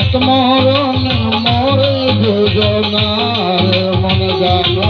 এক মরণ মরে দুজনার মন জানো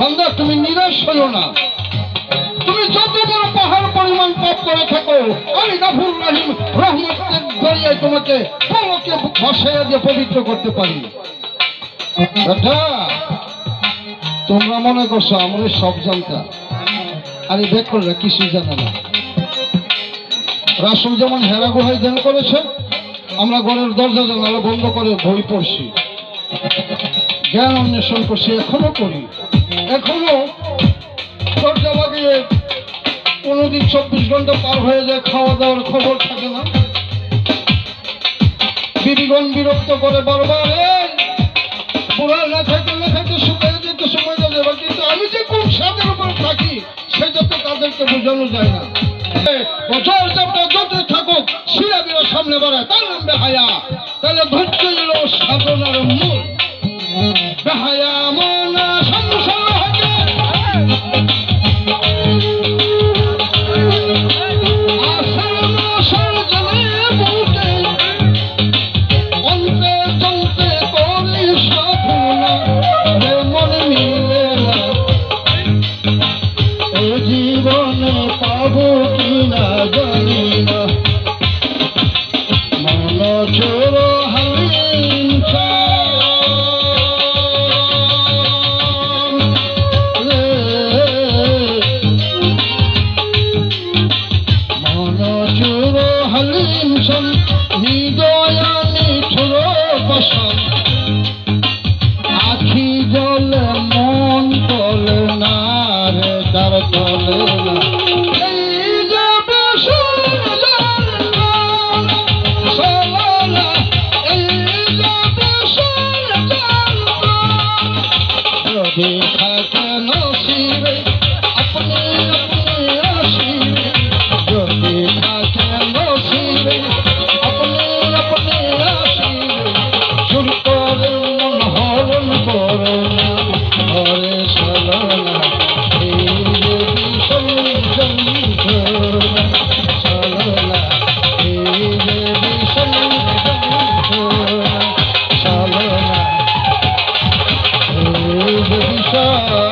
বান্দা তুমি নিরাশ হইও না তুমি যত বড় পাহাড় পরিমাণ পাপ করে থাকো আমি গাফুর রহিম রহমতের দরিয়ায় তোমাকে পলকে বসাইয়া দিয়ে পবিত্র করতে পারি তোমরা মনে করছো আমরা সব জানতাম আরে দেখো না কিছুই জানে না রাসূল যেমন হেরা গুহায় ধ্যান করেছে আমরা ঘরের দরজা জানালা বন্ধ করে বই পড়ছি জ্ঞান অন্বেষণ করছি এখনো করি এখনো দরজা লাগিয়ে 15 দিন 24 ঘন্টা পার হয়ে যায় খাওয়া দাওয়ার খবর থাকে না বিবিগণ বিরক্ত করে বারবার পুরা না খাইতে শুকিয়ে যেতে সময় যাবে কিন্তু আমি যে কোন স্বাদের উপর থাকি সেটা তো তাদেরকে বোঝানো যায় না বছর যত থাকুক শিরাবিরা সামনে বাড়ায় তার নাম বেহায়া তাহলে ধৈর্য এল সাধনার মূল বেহায়া মনা সংসার হতে জীবনে পাবো কিনা জানি না মন চোর হালিঞ্চা মন চোর হালিঞ্চন হৃদয়া নিঠুর বসন আখি জলে মন তোলে না রে তার তোলে না देखा के नसीबे अपने अपने आशीबे जो देखा के नसीबे अपने अपने आशीबे सुर करे मन हरण करे ना हरे सलना हे देवी संजम छोड़ना सलना हे देवी संजम छोड़ना सलना Oh,